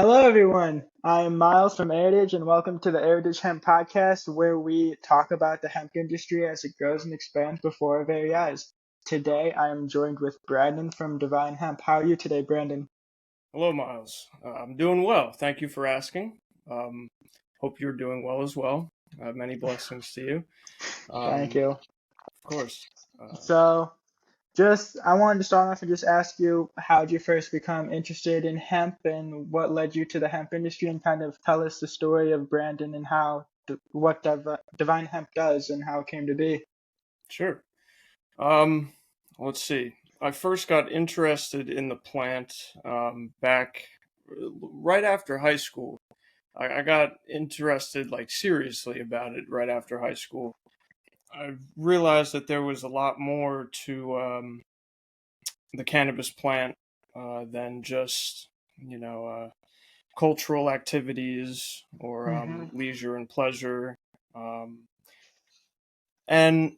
Hello, everyone. I am Miles from Heritage, and welcome to the Heritage Hemp Podcast, where we talk about the hemp industry as it grows and expands before our very eyes. Today, I am joined with Brandon from Divine Hemp. How are you today, Brandon? Hello, Miles. I'm doing well. Thank you for asking. Um, Hope you're doing well as well. Many blessings to you. Thank Um, you. of course. Uh, So, I wanted to start off and just ask you, how did you first become interested in hemp and what led you to the hemp industry, and kind of tell us the story of Brandon and Divine Hemp does and how it came to be. sure. Um, let's see. I first got interested in the plant back right after high school. I got interested, like, seriously about it right after high school. I realized that there was a lot more to the cannabis plant than just, you know, cultural activities or Mm-hmm. leisure and pleasure. Um, and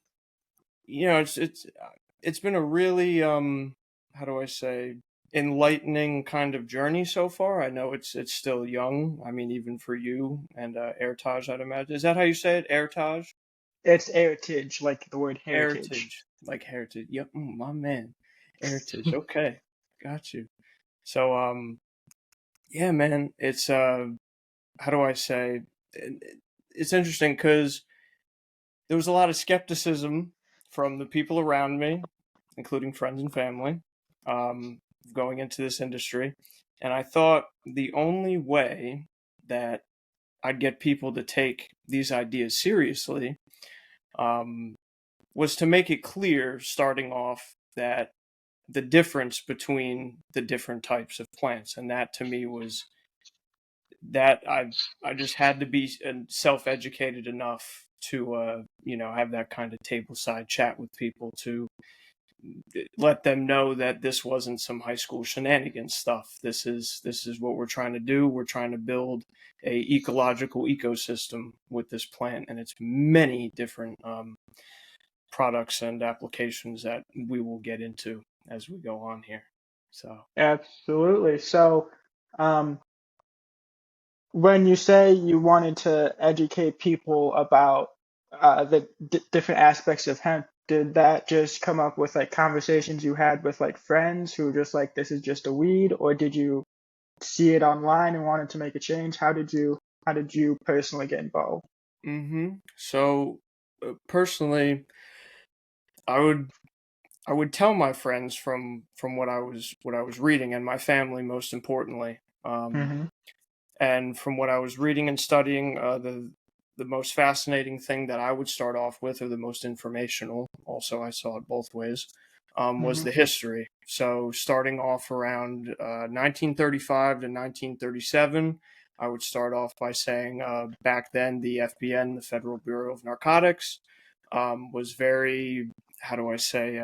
it's been a really how do I say, enlightening kind of journey so far. I know it's still young. I mean, even for you and Airtage, I'd imagine. Is that how you say it? Airtage? It's heritage, like the word heritage. Heritage, like heritage. Yep, my man. Heritage. Okay, got you. So yeah, man, it's how do I say? It's interesting because there was a lot of skepticism from the people around me, including friends and family, um, going into this industry. And I thought the only way that I'd get people to take these ideas seriously um, was to make it clear, starting off, that the difference between the different types of plants. And that to me was that I just had to be self-educated enough to have that kind of table side chat with people to let them know that this wasn't some high school shenanigans stuff. This is what we're trying to do. We're trying to build a ecological ecosystem with this plant, and it's many different products and applications that we will get into as we go on here. So Absolutely. Um, when you say you wanted to educate people about the different aspects of hemp, did that just come up with like conversations you had with like friends who were just like, this is just a weed, or did you see it online and wanted to make a change? How did you personally get involved? so personally, I would I would tell my friends from what I was reading, and my family most importantly. Mm-hmm. And from what I was reading and studying, the most fascinating thing that I would start off with, or the most informational, also I saw it both ways, was Mm-hmm. the history. So starting off around 1935 to 1937, I would start off by saying back then the FBN, the Federal Bureau of Narcotics, was very, how do I say,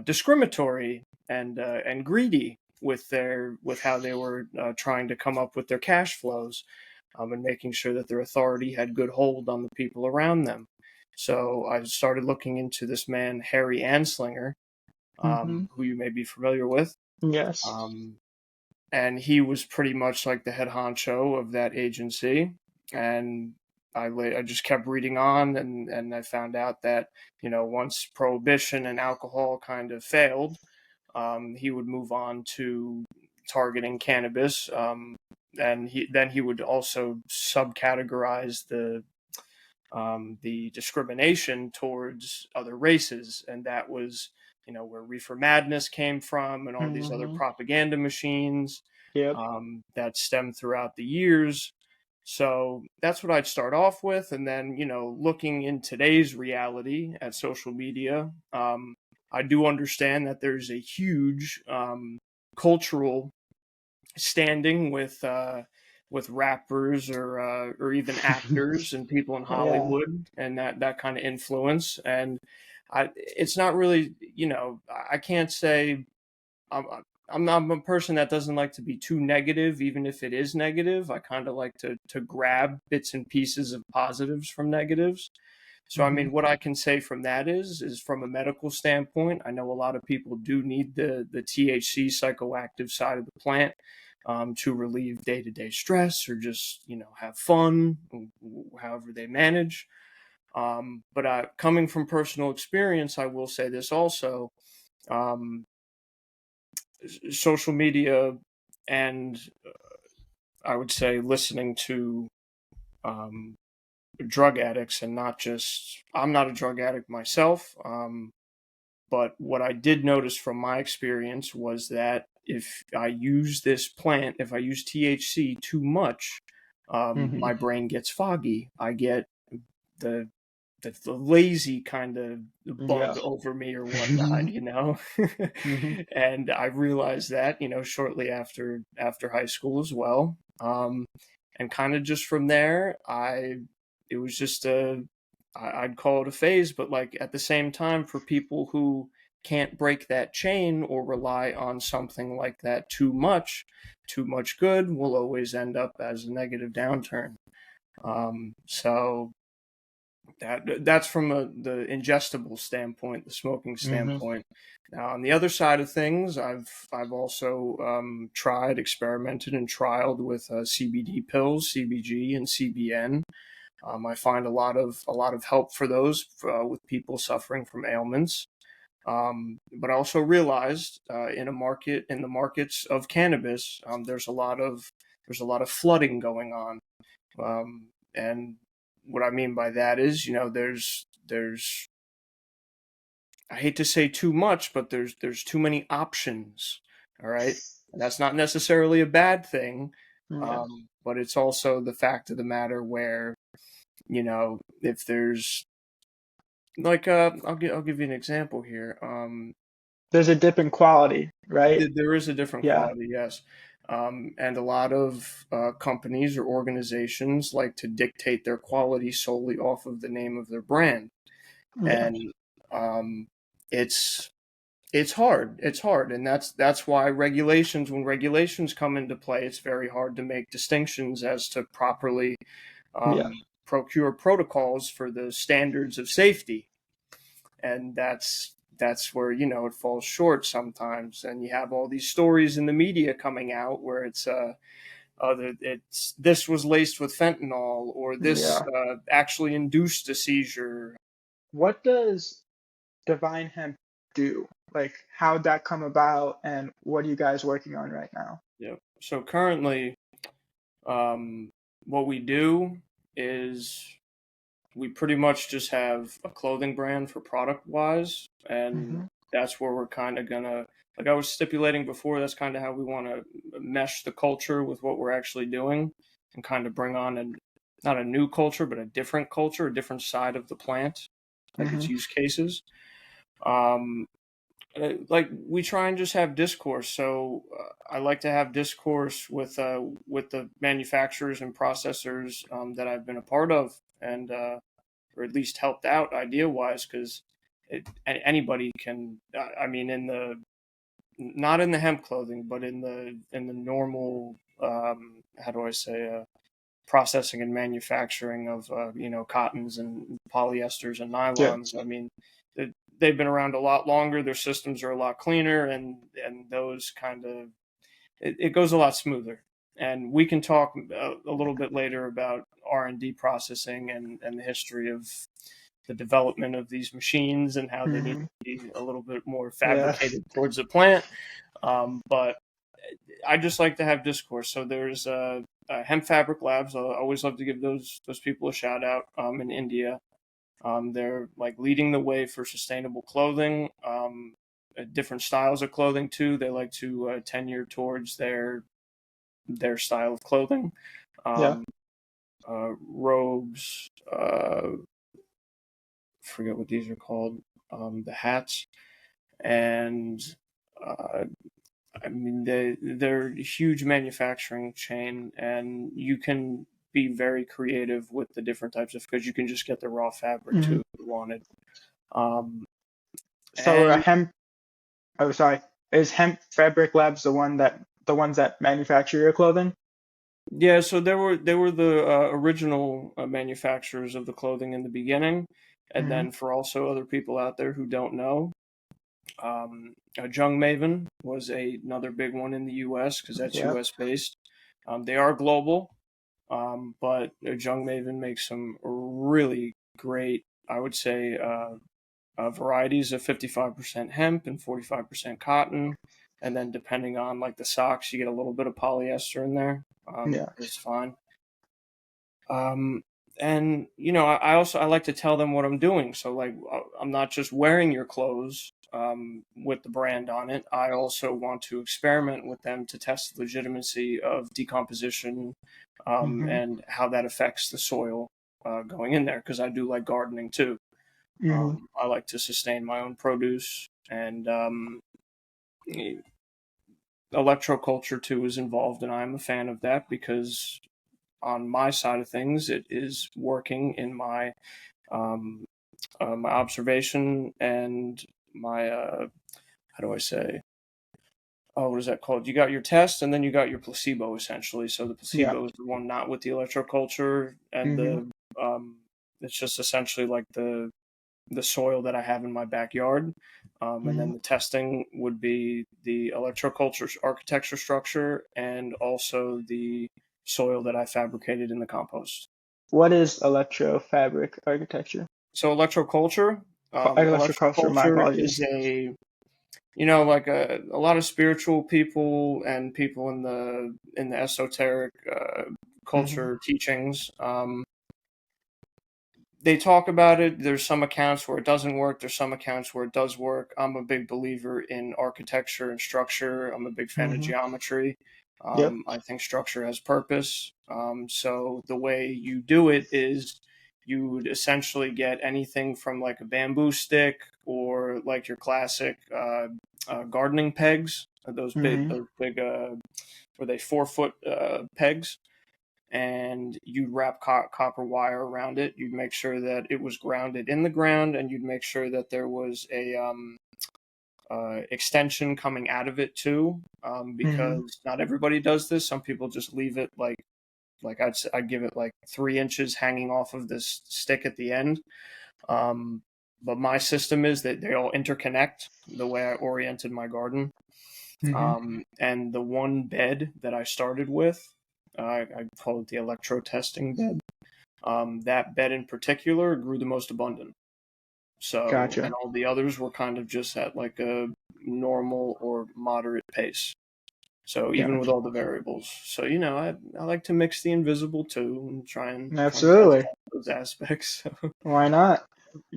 discriminatory and greedy with how they were trying to come up with their cash flows, and making sure that their authority had good hold on the people around them. So I started looking into this man Harry Anslinger, Mm-hmm. who you may be familiar with, Yes. um, and he was pretty much like the head honcho of that agency. And I just kept reading on, and I found out that once prohibition and alcohol kind of failed, he would move on to targeting cannabis, and he would also subcategorize the discrimination towards other races, and that was where Reefer Madness came from, and all these other Mm-hmm. propaganda machines Yep. that stemmed throughout the years. So that's what I'd start off with, and then looking in today's reality at social media, I do understand that there's a huge cultural standing with rappers or even actors and people in Yeah. Hollywood, and that kind of influence. And it's not really, I can't say I'm I'm a person that doesn't like to be too negative, even if it is negative. I kind of like to grab bits and pieces of positives from negatives. So I Mm-hmm. mean, what I can say from that is from a medical standpoint, I know a lot of people do need the THC psychoactive side of the plant, to relieve day-to-day stress or just, have fun, however they manage. But coming from personal experience, I will say this also. Um, Social media and I would say listening to um, drug addicts, and not just, I'm not a drug addict myself, but what I did notice from my experience was that if I use this plant, if I use THC too much, Hmm. my brain gets foggy. I get the the lazy kind of Yeah. bug over me or whatnot. Hmm. And I realized that, shortly after high school as well. And kind of just from there, it was just I'd call it a phase, but like at the same time, for people who can't break that chain or rely on something like that too much good will always end up as a negative downturn. So that's from the ingestible standpoint, the smoking Hmm. standpoint. Now, on the other side of things, I've also tried, experimented, and trialed with CBD pills, CBG, and CBN. I find a lot of help for those with people suffering from ailments. But I also realized in the markets of cannabis, there's a lot of flooding going on. And what I mean by that is, there's I hate to say too much, but there's too many options. All right, and that's not necessarily a bad thing, Yeah. but it's also the fact of the matter where, if there's like I'll give you an example here. There's a dip in quality, right? There is a different Yeah. quality, yes. And a lot of companies or organizations like to dictate their quality solely off of the name of their brand. Yeah. And um, it's it's hard. It's hard, and that's why when regulations come into play, it's very hard to make distinctions as to properly Yeah. procure protocols for the standards of safety. And that's where, it falls short sometimes, and you have all these stories in the media coming out where it's this was laced with fentanyl, or this Yeah. actually induced a seizure. What does Divine Hemp do? Like, how'd that come about, and what are you guys working on right now? Yeah. So currently, um, what we do is we pretty much just have a clothing brand for product wise, and Hmm. that's where we're kind of gonna, like I was stipulating before, that's kind of how we want to mesh the culture with what we're actually doing, and kind of bring on not a new culture, but a different culture, a different side of the plant, like its Hmm. use cases. um like we try and just have discourse. So I like to have discourse with the manufacturers and processors that I've been a part of, and or at least helped out idea wise, because anybody can. I mean, in the not in the hemp clothing, but in the normal, how do I say, processing and manufacturing of cottons and polyesters and Yeah. nylons. I mean, they've been around a lot longer. Their systems are a lot cleaner, and those kind of it goes a lot smoother. And we can talk a little bit later about R&D processing and the history of the development of these machines and how they need Hmm. to be a little bit more Yeah. fabricated towards the plant. But I just like to have discourse. So there's Hemp Fabric Labs. I always love to give those people a shout out in India. They're like leading the way for sustainable clothing, different styles of clothing too. They like to tenure towards their style of clothing, Yeah. um, robes. Forget what these are called. The hats, and uh, I mean, they're a huge manufacturing chain, and you can be very creative with the different types of, because you can just get the raw fabric Hmm. too if you wanted. Um, So and hemp. Oh, sorry. Is Hemp Fabric Labs the ones that manufacture your clothing? yeah, so they were the original manufacturers of the clothing in the beginning, and Hmm. then for also other people out there who don't know, Jung Maven was another big one in the U.S. because that's Yep. U.S. based. They are global, but Jung Maven makes some really great, I would say, varieties of 55% hemp and 45% cotton. And then depending on like the socks, you get a little bit of polyester in there. Yeah. It's fine. Um, and I also I like to tell them what I'm doing. So like I'm not just wearing your clothes with the brand on it. I also want to experiment with them to test the legitimacy of decomposition Mhm. and how that affects the soil going in there. Because I do like gardening too. Mhm. I like to sustain my own produce, and electroculture too is involved, and I'm a fan of that because on my side of things, it is working in um, my observation and my how do I say? Oh, what is that called? You got your test, and then you got your placebo essentially. So the Yeah. placebo is the one not with the electroculture, and Mhm. the it's just essentially like the soil that I have in my backyard. And then Mhm. the testing would be the electroculture architecture structure and also the soil that I fabricated in the compost. What is electrofabric architecture? So Electroculture. My electroculture is apologies. like a lot of spiritual people and people in the esoteric Mhm. culture teachings. They talk about it. There's some accounts where it doesn't work. There's some accounts where it does work. I'm a big believer in architecture and structure. I'm a big fan of Mhm. geometry. Yep. I think structure has purpose. So the way you do it is you would essentially get anything from like a bamboo stick or like your classic gardening pegs. Mhm. Those big, were they 4 foot pegs? And you'd wrap copper wire around it. You'd make sure that it was grounded in the ground, and you'd make sure that there was a extension coming out of it too, Mhm. because not everybody does this. Some people just leave it like I'd give it like 3 inches hanging off of this stick at the end. Um, but my system is that they all interconnect the way I oriented my garden. Mhm. And the one bed that I started with, I call it the electro testing bed. That bed in particular grew the most abundant. So, and Gotcha. all the others were kind of just at like a normal or moderate pace. So even with Gotcha. all the variables, so I like to mix the invisible too and try and test Absolutely. out those aspects. Why not?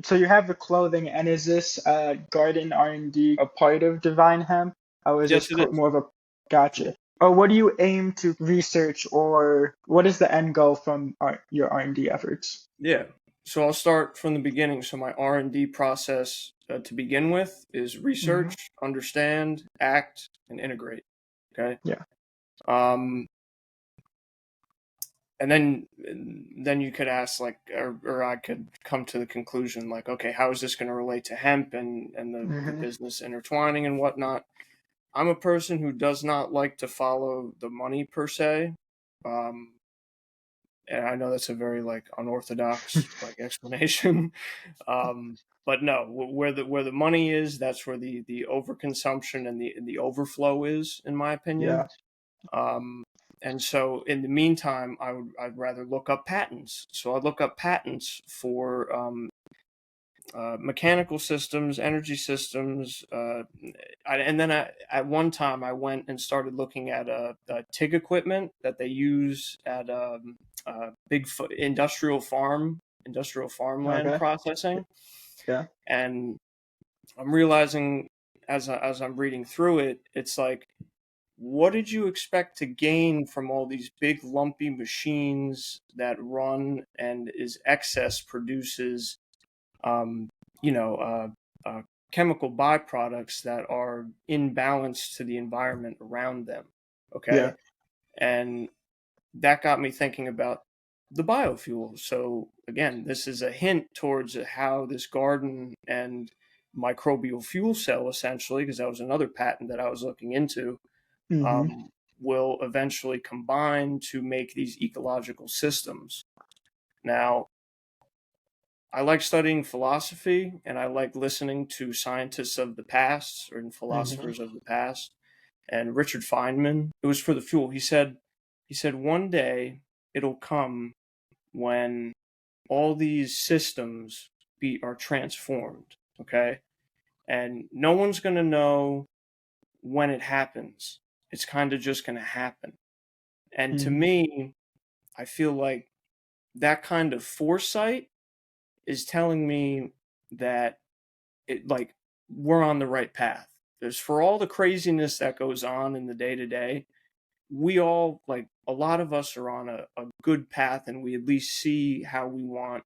So you have the clothing, and is this garden R&D a part of Divine Hemp? Or is this Yes, it is. more of a Yeah. gotcha? Or what do you aim to research, or what is the end goal from your R&D efforts? Yeah. So I'll start from the beginning. So my R&D process to begin with is Hmm. research, understand, act, and integrate. Okay. Yeah. Um, and then you could ask like, or I could come to the conclusion like, okay, how is this going to relate to hemp and the Hmm. business intertwining and whatnot? I'm a person who does not like to follow the money per se. Um, and I know that's a very like unorthodox like explanation. um, but no, where the money is, that's where the overconsumption and the overflow is, in my opinion. Yeah. Um, and so in the meantime, I'd rather look up patents. So I look up patents for mechanical systems, energy systems, and then at one time I went and started looking at TIG equipment that they use at big industrial farmland Okay. processing, Yeah. and I'm realizing as I'm reading through it, it's like, what did you expect to gain from all these big lumpy machines that run and is excess produces um, you know, chemical byproducts that are in balance to the environment around them. Yeah. Okay. And that got me thinking about the biofuel. So, again, this is a hint towards how this garden and microbial fuel cell, essentially, because that was another patent that I was looking into, Hmm. um, will eventually combine to make these ecological systems. Now, I like studying philosophy, and I like listening to scientists of the past or Hmm. philosophers of the past. And Richard Feynman, it was for the fuel. He said one day it'll come when all these systems are transformed, okay? And no one's going to know when it happens. It's kind of just going to happen. And to Hmm. me, I feel like that kind of foresight is telling me that it like we're on the right path. There's for all the craziness that goes on in the day to day, we all like a lot of us are on a good path, and we at least see how we want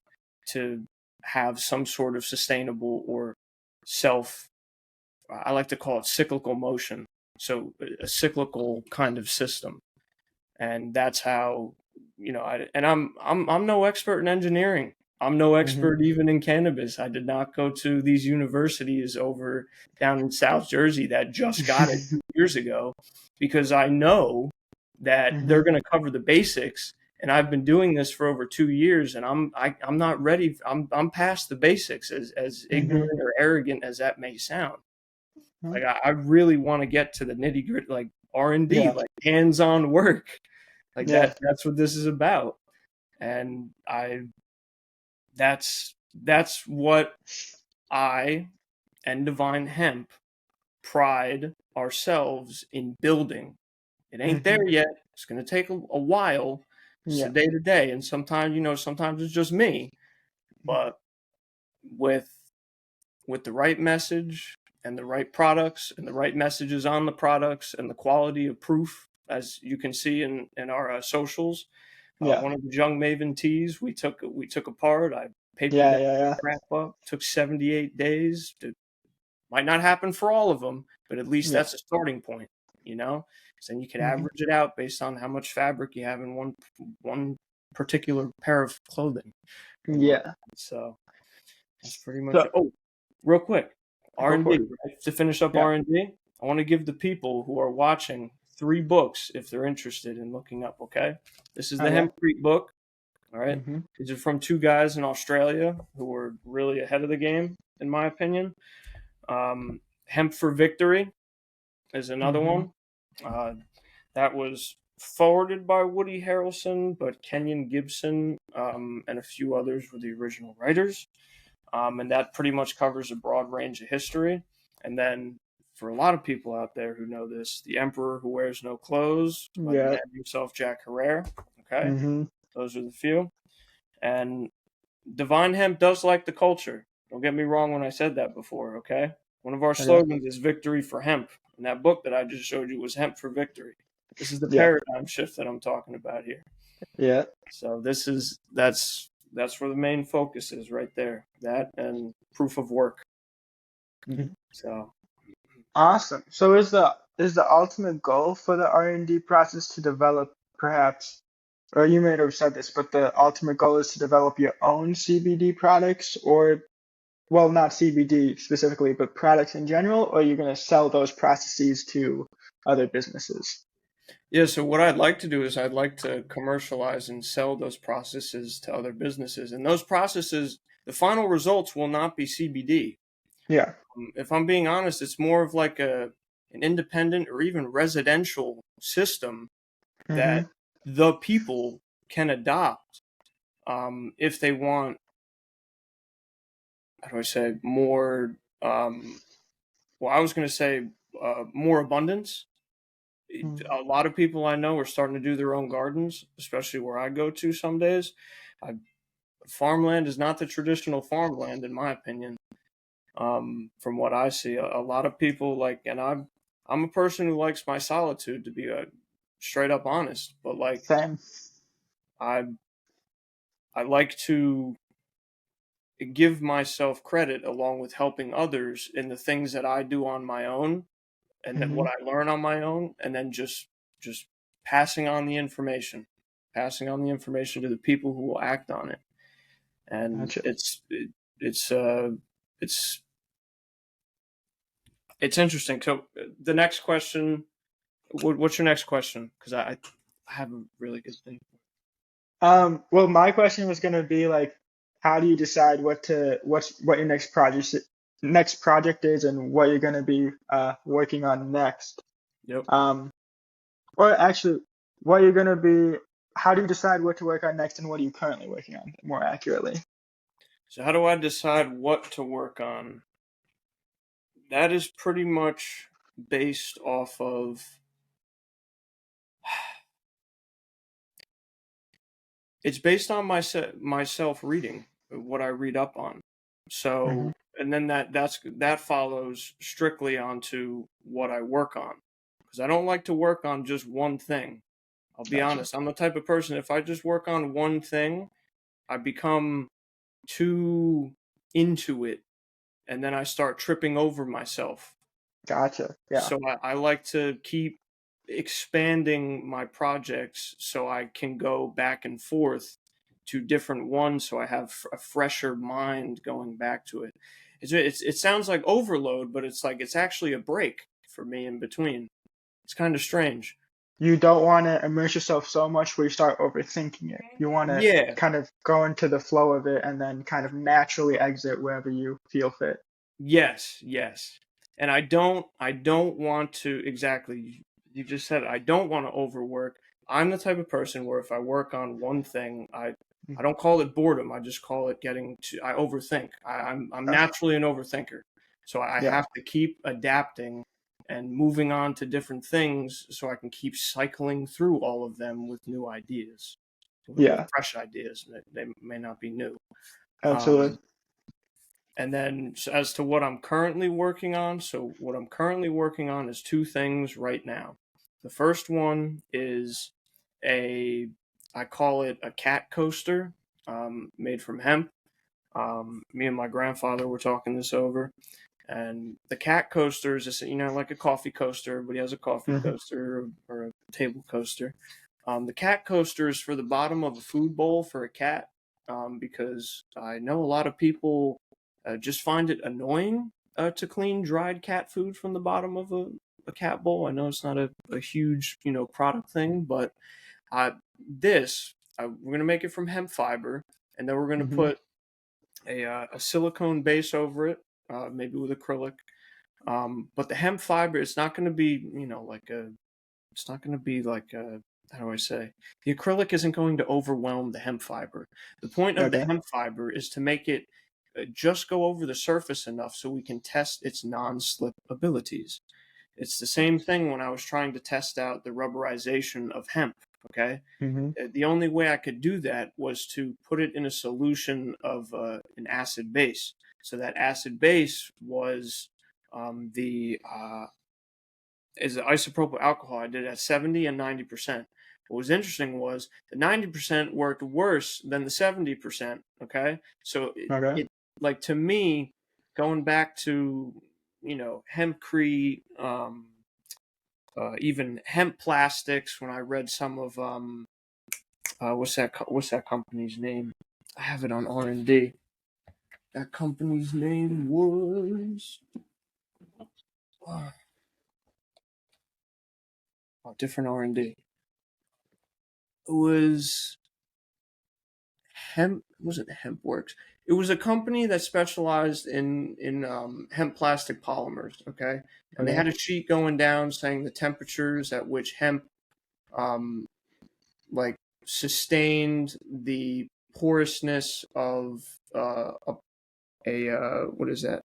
to have some sort of sustainable or self, I like to call it cyclical motion. So a cyclical kind of system. And that's how, I'm no expert in engineering. I'm no Hmm. expert even in cannabis. I did not go to these universities over down in South Jersey that just got it 2 years ago, because I know that they're Hmm. going to cover the basics. And I've been doing this for over 2 years, and I'm not ready. I'm past the basics, as Hmm. ignorant or arrogant as that may sound. Like I really want to get to the nitty gritty, like R&D, Yeah. like hands on work, like Yeah. that's what this is about. And that's what I and Divine Hemp pride ourselves in building. It ain't Hmm. there yet. It's going to take a while. It's a Yeah. day to day, and sometimes it's just me. But with the right message and the right products and the right messages on the products and the quality of proof, as you can see in our socials. Yeah. One of the Young Maven teas we took apart. I papered Yeah. that Yeah. crap up. Took 78 days. Might not happen for all of them, but at least Yeah. that's a starting point. You know, because then you can Hmm. average it out based on how much fabric you have in one particular pair of clothing or what. Yeah. So that's pretty much So it. Oh, real quick, R go and for D. it. Right? To finish up Yeah. R&D, I want to give the people who are watching 3 books if they're interested in looking up. Okay, this is the Okay. Hempcrete book. All right, Hmm. these are from 2 guys in Australia who were really ahead of the game, in my opinion. Hemp for Victory is another Hmm. one. Uh, that was forwarded by Woody Harrelson, but Kenyon Gibson and a few others were the original writers. And that pretty much covers a broad range of history. And then, for a lot of people out there who know this, The Emperor Who Wears No Clothes by the Yeah. man himself, Jack Herrera. Okay, Hmm. those are the few. And Divine Hemp does like the culture. Don't get me wrong when I said that before, okay? One of our Okay. slogans is Victory for Hemp. And that book that I just showed you was Hemp for Victory. This is the Yeah. paradigm shift that I'm talking about here. Yeah. So that's where the main focus is right there. That and proof of work. Mhm. So Awesome. So is the ultimate goal for the R&D process to develop perhaps, or you may have said this, but the ultimate goal is to develop your own CBD products, or, well, not CBD specifically, but products in general, or you're going to sell those processes to other businesses? yeah, so what I'd like to do is I'd like to commercialize and sell those processes to other businesses. And those processes, the final results will not be CBD. Yeah. If I'm being honest, it's more of like an independent or even residential system that Mm-hmm. the people can adopt if they want, how do I say, more, well, I was going to say more abundance. A lot of people I know are starting to do their own gardens, especially where I go to some days. I, farmland is not the traditional farmland, in my opinion. From what I see, a lot of people like, and I'm a person who likes my solitude, to be straight up honest. But like, Same. I I like to give myself credit along with helping others in the things that I do on my own and that Mm-hmm. what I learn on my own, and then just passing on the information, passing on the information to the people who will act on it. And Gotcha. it's it's it's interesting. So the next question, what's your next question? Because I have a really good thing. Well, my question was going to be like, how do you decide what your next project is and what you're going to be working on next? Yep. Um, or actually, what you're going to be, how do you decide what to work on next and what are you currently working on more accurately? So how do I decide what to work on? That is pretty much based off of it's based on myself reading what I read up on. Hmm. So and then that follows strictly onto what I work on because I don't like to work on just one thing. I'll be Gotcha. honest. I'm the type of person if I just work on one thing, I become too into it and then I start tripping over myself. Gotcha. Yeah. So I like to keep expanding my projects so I can go back and forth to different ones so I have a fresher mind going back to it. It sounds like overload, but it's like it's actually a break for me in between. It's kind of strange. You don't want to immerse yourself so much where you start overthinking it. You want to Yeah, kind of go into the flow of it and then kind of naturally exit wherever you feel fit. yes, yes. And I don't want to exactly you just said it, I don't want to overwork. I'm the type of person where if I work on one thing, I Mhm. don't call it boredom. I just call it getting to I overthink. I'm Uh, naturally an overthinker. So I yeah. have to keep adapting and moving on to different things so I can keep cycling through all of them with new ideas. With Yeah. fresh ideas. They may not be new. Absolutely. Um, and then as to what I'm currently working on, so what I'm currently working on is two things right now. The first one is a, I call it a cat coaster, made from hemp. Me and my grandfather were talking this over, and the cat coaster is just, like a coffee coaster. Everybody has a coffee Hmm. coaster or a table coaster. The cat coaster is for the bottom of a food bowl for a cat, because I know a lot of people just find it annoying to clean dried cat food from the bottom of a cat bowl. I know it's not a huge, product thing, but we're going to make it from hemp fiber, and then we're going to Hmm. put a silicone base over it, maybe with acrylic. But the hemp fiber, it's not going to be, it's not going to be like a, how do I say? The acrylic isn't going to overwhelm the hemp fiber. The point of the Okay. hemp fiber is to make it just go over the surface enough so we can test its non-slip abilities. It's the same thing when I was trying to test out the rubberization of hemp. Okay, Hmm. the only way I could do that was to put it in a solution of an acid base. So that acid base was the is the isopropyl alcohol. I did it at 70 and 90%. What was interesting was the 90% worked worse than the 70%. Okay, so Okay. it like to me, going back to hempcrete, even hemp plastics. When I read some of what's that company's name? I have it on R&D. That company's name was different R&D. It was hemp. Wasn't Hemp Works? It was a company that specialized in hemp plastic polymers. Okay, and they Okay. had a sheet going down saying the temperatures at which hemp um, like sustained the porousness of what is that?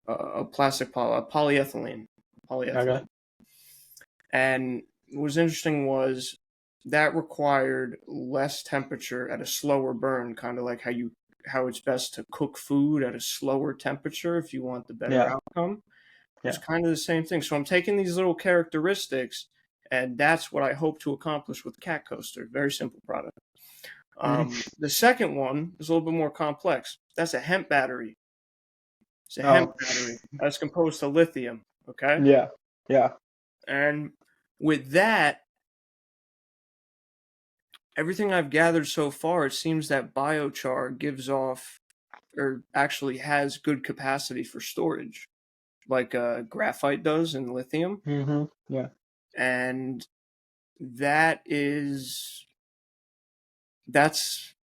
A plastic polyethylene, Okay. polyethylene. And what was interesting was that required less temperature at a slower burn, kind of like how it's best to cook food at a slower temperature if you want the better Yeah. outcome. It was Yeah. kind of the same thing. So I'm taking these little characteristics, and that's what I hope to accomplish with Cat Coaster. Very simple product. Mhm. The second one is a little bit more complex. That's a hemp battery. It's a hemp Oh. battery that's composed to lithium. Okay, Yeah. Yeah. and with that, everything I've gathered so far, it seems that biochar gives off or actually has good capacity for storage, like graphite does in lithium, Hmm. Yeah. and that is that's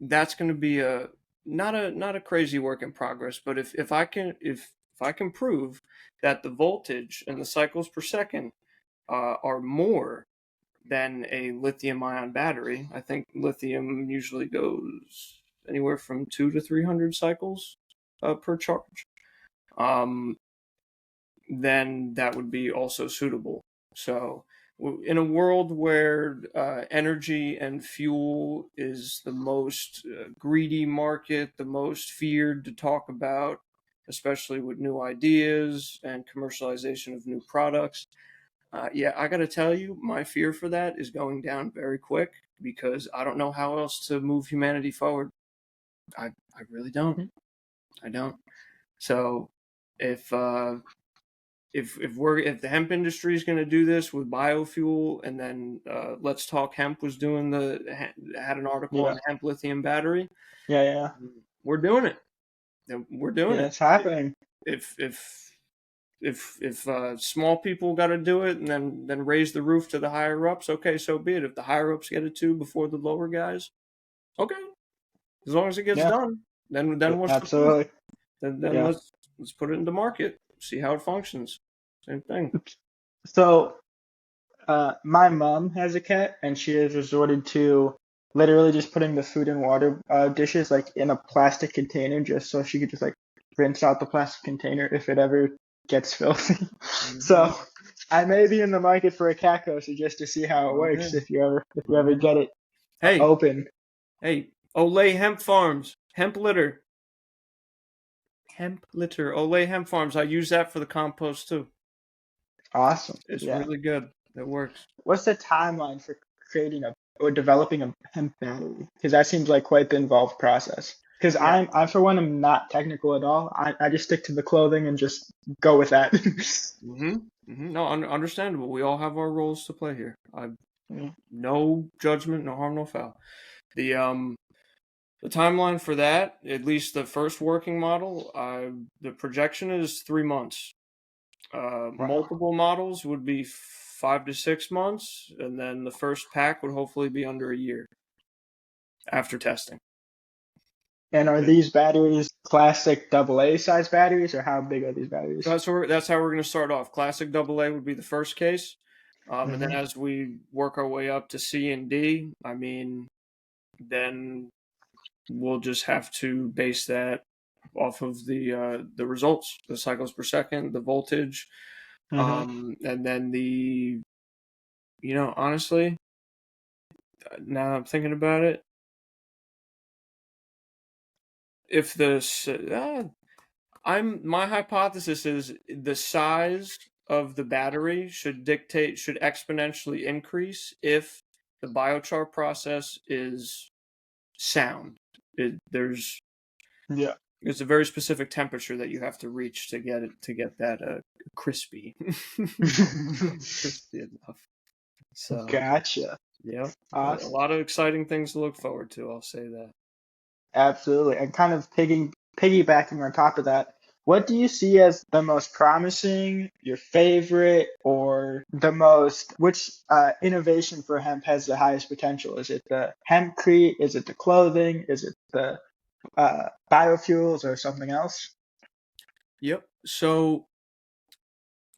that's going to be a not a crazy work in progress. But if I can prove that the voltage and the cycles per second are more than a lithium ion battery. I think lithium usually goes anywhere from 2 to 300 cycles per charge. Um, then that would be also suitable. So, in a world where energy and fuel is the most greedy market, the most feared to talk about, especially with new ideas and commercialization of new products, yeah, I got to tell you, my fear for that is going down very quick because I don't know how else to move humanity forward. I really don't. Mhm. I don't. So if if the hemp industry is going to do this with biofuel, and then Let's Talk Hemp was doing had an article on Yeah, the hemp lithium battery, yeah, yeah, we're doing it. We're doing yeah. it. It's happening. If small people got to do it and then raise the roof to the higher ups, okay, so be it. If the higher ups get it too before the lower guys, okay, as long as it gets Yeah, done, then what's the proof? absolutely. Then Yeah. let's put it into market, see how it functions. Same thing. So, my mom has a cat, and she has resorted to literally just putting the food and water dishes like in a plastic container, just so she could just like rinse out the plastic container if it ever gets filthy. Hmm. So, I may be in the market for a cat coaster just to see how it My works man, if you my ever man. get it Hey, open. hey, Olay Hemp Farms, hemp litter, hemp litter, Olay Hemp Farms. I use that for the compost too. Awesome. It's Yeah. really good. It works. What's the timeline for creating a or developing a hemp battery? Because that seems like quite the involved process. Because Yeah. I for one am not technical at all. I just stick to the clothing and just go with that. No, understandable. We all have our roles to play here. I Yeah. no judgment, no harm, no foul. The timeline for that, at least the first working model, the projection is 3 months. Wow. Multiple models would be 5 to 6 months, and then the first pack would hopefully be under a year after testing. And are Okay. these batteries classic AA size batteries, or how big are these batteries? That's how we're going to start off. Classic AA would be the first case, and then Hmm. as we work our way up to C and D, I mean, then we'll just have to base that off of the results, the cycles per second, the voltage, Hmm. and then honestly, now I'm thinking about it, if my hypothesis is the size of the battery should exponentially increase if the biochar process is sound. There's Yeah. a very specific temperature that you have to reach to get that crispy, crispy enough. So Gotcha. yeah, a Awesome. lot of exciting things to look forward to. I'll say that. Absolutely. And kind of piggybacking on top of that, what do you see as the most promising, your favorite, or the most, which innovation for hemp has the highest potential? Is it the hempcrete? Is it the clothing? Is it the biofuels or something else? Yep. So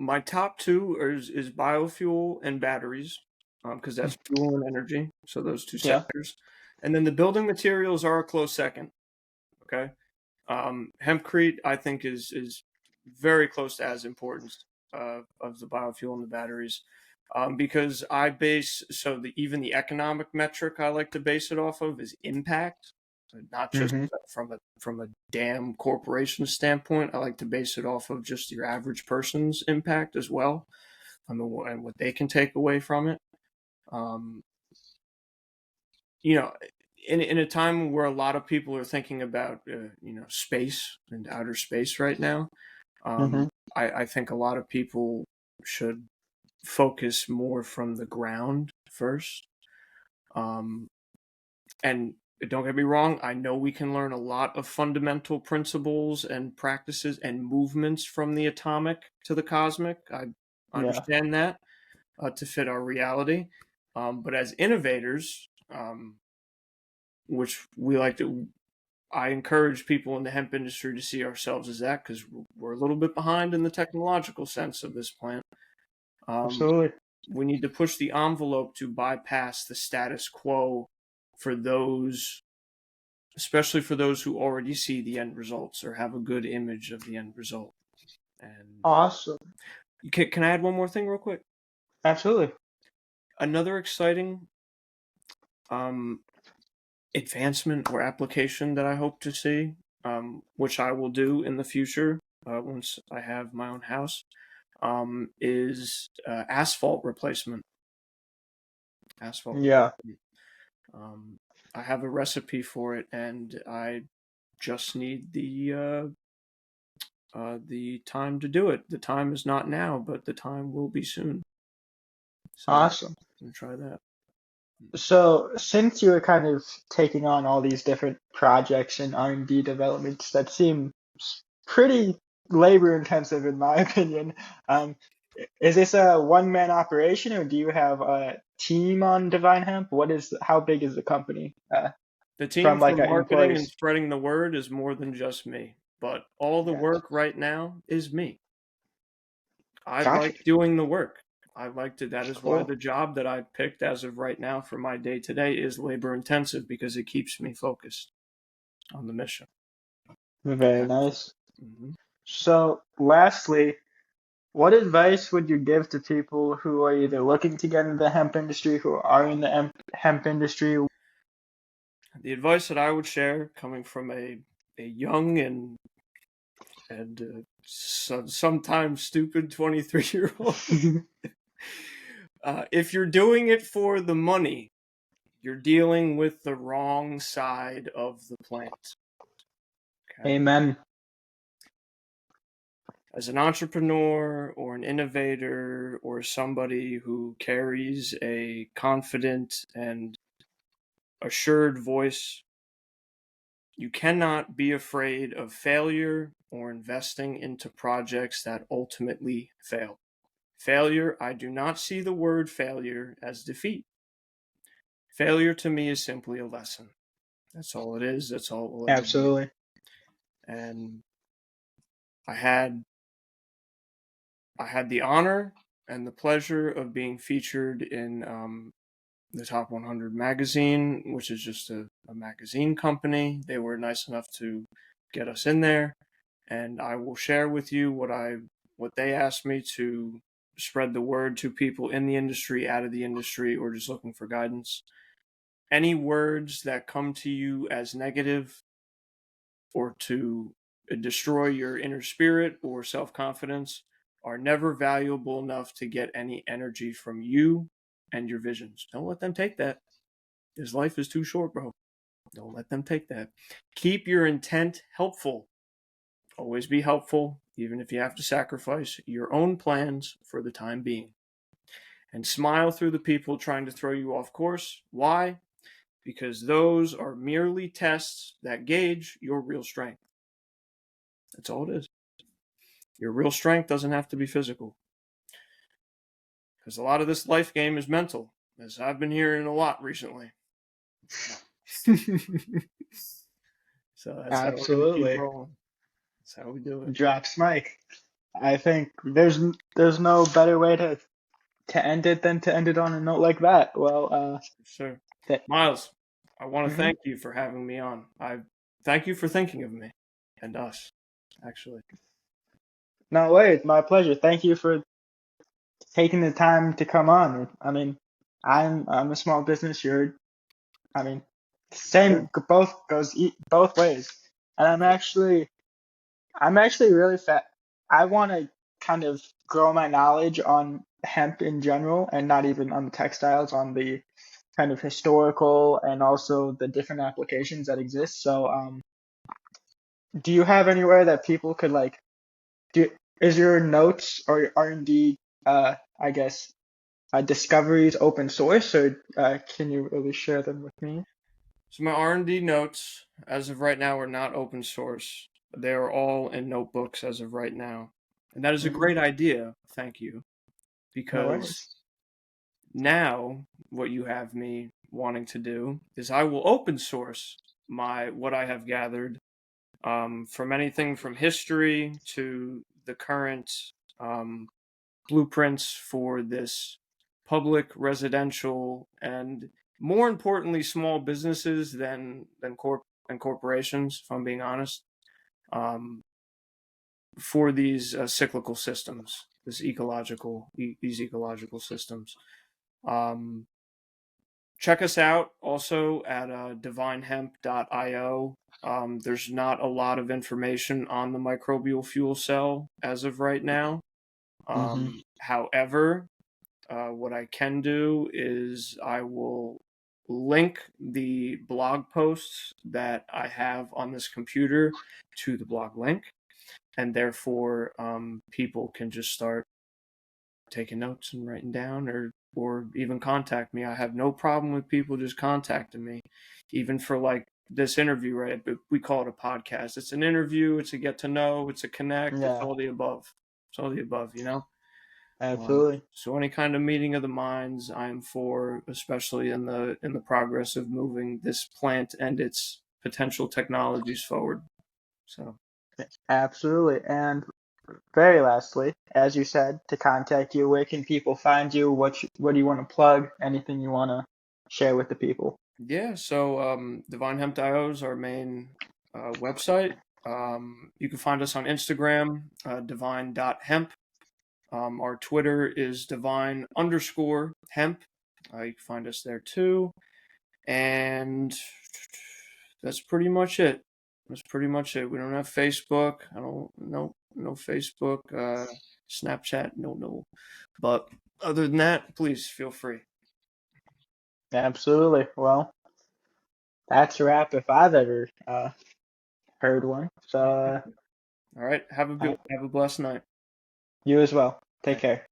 my top two is biofuel and batteries, because that's fuel and energy. So those two Yeah. sectors, and then the building materials are a close second. Okay, hempcrete I think is very close to as important of the biofuel and the batteries, because even the economic metric I like to base it off of is impact, not just Mm-hmm. from a damn corporation standpoint. I like to base it off of just your average person's impact as well, and what they can take away from it. Um, you know, in a time where a lot of people are thinking about space and outer space right now, Mm-hmm. I think a lot of people should focus more from the ground first. Um, and don't get me wrong, I know we can learn a lot of fundamental principles and practices and movements from the atomic to the cosmic. I Yeah. understand that to fit our reality. But as innovators, which we like to. I encourage people in the hemp industry to see ourselves as that because we're a little bit behind in the technological sense of this plant. Um, Absolutely. we need to push the envelope to bypass the status quo for those, especially for those who already see the end results or have a good image of the end result. And Awesome. can I add one more thing real quick? Absolutely. Another exciting um, advancement or application that I hope to see, which I will do in the future once I have my own house, is asphalt replacement. Asphalt Yeah. replacement. I have a recipe for it, and I just need the time to do it. The time is not now, but the time will be soon. So I'm Awesome. gonna try that. So since you're kind of taking on all these different projects and R&D developments that seem pretty labor intensive in my opinion, um, is this a one-man operation or do you have a team on Divine Hemp? How big is the company The team from for like marketing and employees? spreading the word is more than just me, but all the Gotcha. work right now is me. I Gotcha. like doing the work. I like to, that is why Cool. the job that I picked as of right now for my day today is labor intensive because it keeps me focused on the mission. Very Yeah. nice. hmm So lastly, what advice would you give to people who are either looking to get into the hemp industry, who are in the hemp industry? The advice that I would share, coming from a young and sometimes stupid 23-year-old, if you're doing it for the money, you're dealing with the wrong side of the plant. Okay. Amen. As an entrepreneur or an innovator or somebody who carries a confident and assured voice, you cannot be afraid of failure or investing into projects that ultimately fail. Failure, I do not see the word failure as defeat. Failure to me is simply a lesson. That's all it is. That's all it will ever be. Absolutely. And I had I had the honor and the pleasure of being featured in the Top 100 magazine, which is just a magazine company. They were nice enough to get us in there, and I will share with you what they asked me to spread the word to people in the industry, out of the industry, or just looking for guidance. Any words that come to you as negative or to destroy your inner spirit or self confidence are never valuable enough to get any energy from you and your visions. Don't let them take that. This life is too short, bro. Don't let them take that. Keep your intent helpful. Always be helpful, even if you have to sacrifice your own plans for the time being. And smile through the people trying to throw you off course. Why? Because those are merely tests that gauge your real strength. That's all it is. Your real strength doesn't have to be physical. Because a lot of this life game is mental, as I've been hearing a lot recently. So that's how we're going to keep Absolutely. rolling. That's how we do it. Drops mic. I think there's no better way to end it than to end it on a note like that. Well, Sure. that, Miles, I want to mhm. thank you for having me on. I thank you for thinking of me and us, actually. No way, it's my pleasure. Thank you for taking the time to come on. I mean, I'm a small business. I mean, Sure. same both goes both ways. And I'm actually really fat. I want to kind of grow my knowledge on hemp in general and not even on the textiles, on the kind of historical and also the different applications that exist. So, do you have anywhere that people could like do? Is your notes or your R&D, I guess, discoveries open source, or can you really share them with me? So my R&D notes, as of right now, are not open source. They are all in notebooks as of right now, and that is a Hmm. great idea. Thank you, No because worries. now what you have me wanting to do is I will open source what I have gathered, from anything from history to the current um, blueprints for this public, residential, and more importantly, small businesses than corporations. If I'm being honest, um, for these cyclical systems, these ecological systems. Um, Check us out also at divinehemp.io. There's not a lot of information on the microbial fuel cell as of right now. Mm-hmm. However, what I can do is I will link the blog posts that I have on this computer to the blog link, and therefore people can just start taking notes and writing down, or even contact me. I have no problem with people just contacting me, even for like this interview, right? But we call it a podcast. It's an interview, it's a get to know, it's a connect, it's Yeah, all the above. It's all the above, absolutely. So any kind of meeting of the minds I am for, especially in the progress of moving this plant and its potential technologies forward. So Absolutely. And very lastly, as you said, to contact you, where can people find you? What do you want to plug? Anything you want to share with the people? yeah, so Divine Hemp Dio is our main website. You can find us on Instagram, divine.hemp. Our Twitter is divine_hemp. You can find us there too. And that's pretty much it. That's pretty much it. We don't have Facebook. I don't no Facebook. Snapchat, no. But other than that, please feel free. Absolutely. Well, that's a wrap if I've ever heard one. So, All right. Have uh, a blessed night. you as well. All Take right. care.